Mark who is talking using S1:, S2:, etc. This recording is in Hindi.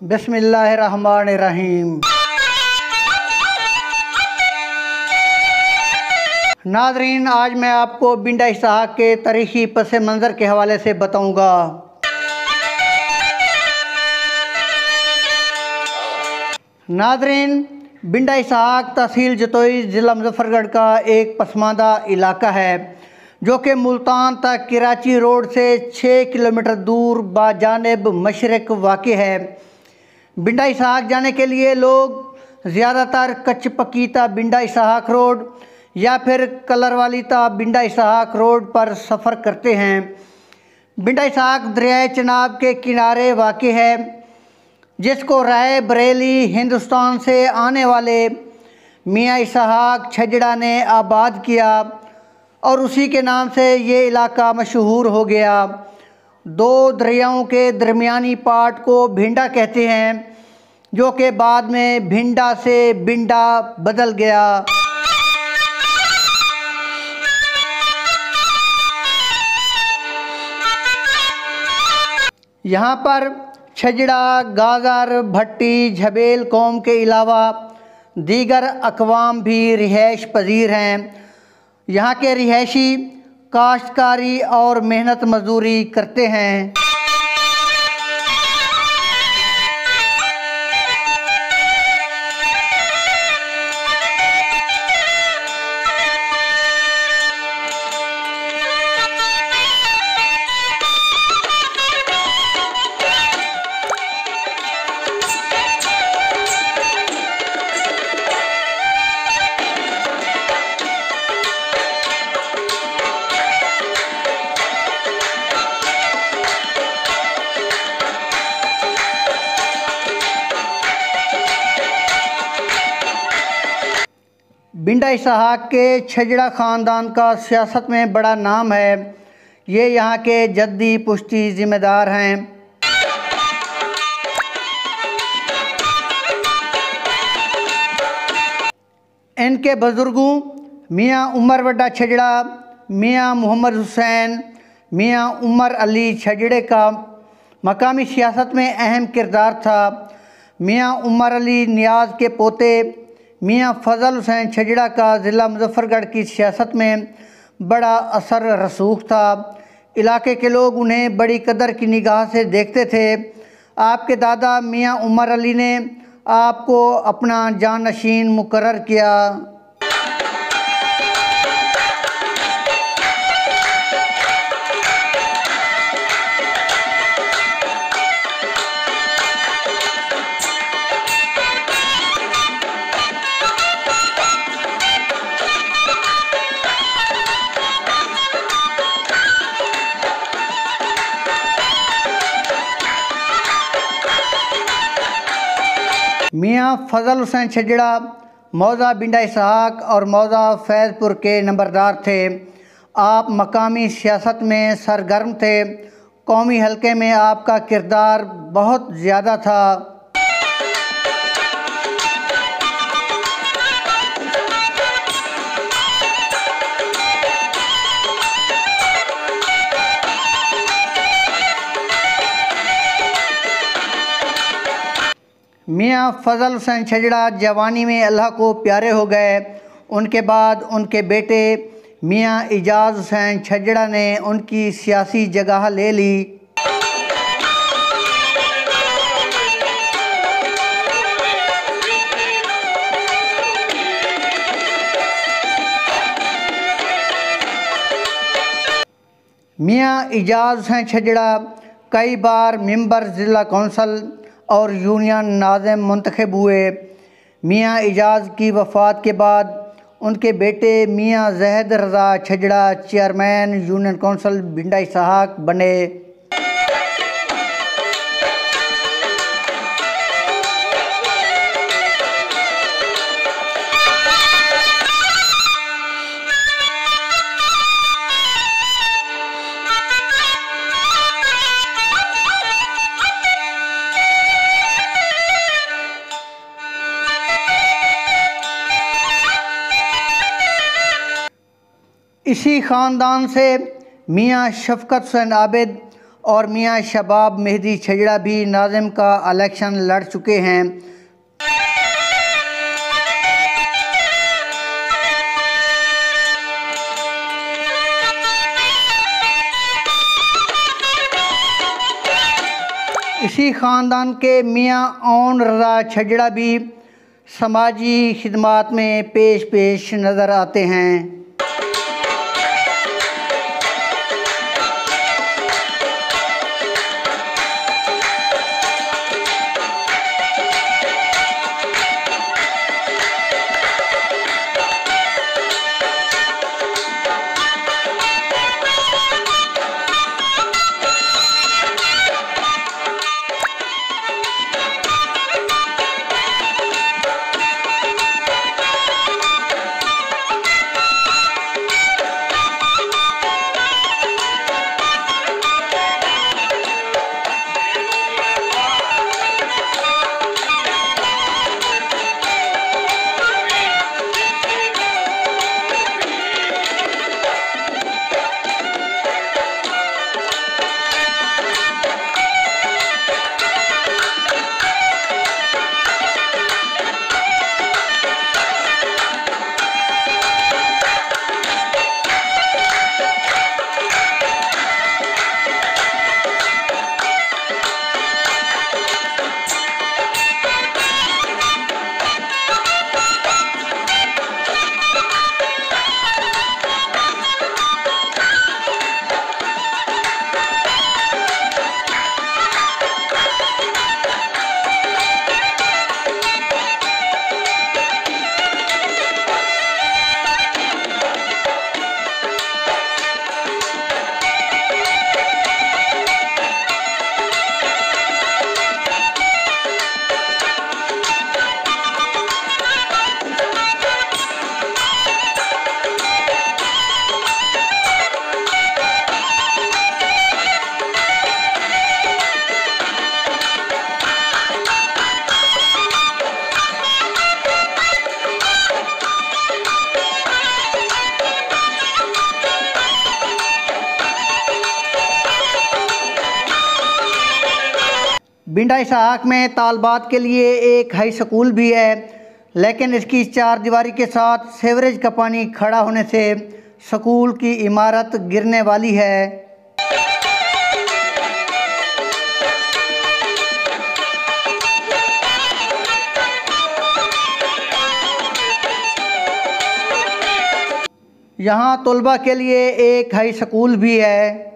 S1: बिस्मिल्लाहिर्रहमानिर्रहीम। नाज़रीन, आज मैं आपको बिंडा इसहाक के तारीख़ी पस मंज़र के हवाले से बताऊंगा। नाज़रीन, बिंडा इसहाक तहसील जतोई ज़िला मुज़फ़्फ़रगढ़ का एक पसमानदा इलाका है जो कि मुल्तान तक कराची रोड से 6 किलोमीटर दूर बाजानिब मशरक़ वाक़ है। बिंडा इसहाक जाने के लिए लोग ज़्यादातर कच्च पकीता बिंडा इसहाक रोड या फिर कलर वाली ता बिंडा इसहाक रोड पर सफ़र करते हैं। बिंडा इसहाक दरियाए चनाब के किनारे वाक़ है, जिसको राय बरेली हिंदुस्तान से आने वाले मियाँ इसहाक छजड़ा ने आबाद किया और उसी के नाम से ये इलाका मशहूर हो गया। दो दरियाओं के दरमियानी पार्ट को भिंडा कहते हैं, जो कि बाद में भिंडा से बिंडा बदल गया। यहाँ पर छजड़ा, गाज़र, भट्टी, झबेल कौम के अलावा दीगर अक़वाम भी रिहाइश पजीर हैं। यहाँ के रिहायशी काश्तकारी और मेहनत मजदूरी करते हैं। बिंडा इसहाक के छजड़ा ख़ानदान का सियासत में बड़ा नाम है। ये यहाँ के जद्दी पुश्ती ज़िम्मेदार हैं। इनके बुज़ुर्गों मियाँ उमर वड्डा छजड़ा, मियाँ मोहम्मद हुसैन, मियाँ उमर अली छजड़े का मकामी सियासत में अहम किरदार था। मियाँ उमर अली नियाज़ के पोते मियाँ फ़ज़ल हुसैन छजड़ा का ज़िला मुज़फ़्फ़रगढ़ की सियासत में बड़ा असर रसूख था। इलाके के लोग उन्हें बड़ी कदर की निगाह से देखते थे। आपके दादा मियाँ उमर अली ने आपको अपना जानशीन मुकर्रर किया। मियाँ फ़ज़ल हुसैन छजड़ा मौज़ा बिंडा इसहाक और मौज़ा फैज़पुर के नंबरदार थे। आप मकामी सियासत में सरगर्म थे। कौमी हलके में आपका किरदार बहुत ज़्यादा था। मियाँ फ़ज़ल हुसैन छजड़ा जवानी में अल्लाह को प्यारे हो गए। उनके बाद उनके बेटे मियाँ इजाज़ हुसैन छजड़ा ने उनकी सियासी जगह ले ली। मियाँ इजाज़ हुसैन छजड़ा कई बार मेंबर ज़िला कौंसल और यूनियन नाज़िम मुंतखब हुए। मियाँ इजाज़ की वफ़ात के बाद उनके बेटे मियाँ ज़हद रज़ा छजड़ा चेयरमैन यूनियन कौंसल बिंडा इसहाक बने। इसी ख़ानदान से मियाँ शफ़क़त हुसैन आबिद और मियां शबाब मेहदी छजड़ा भी नाज़िम का इलेक्शन लड़ चुके हैं। इसी ख़ानदान के मियां ओन रज़ा छजड़ा भी समाजी खिदमात में पेश नज़र आते हैं। बिंडा इसहाक में तालबात के लिए एक हाई स्कूल भी है, लेकिन इसकी चार दीवारी के साथ सीवरेज का पानी खड़ा होने से स्कूल की इमारत गिरने वाली है। यहाँ तलबा के लिए एक हाई स्कूल भी है।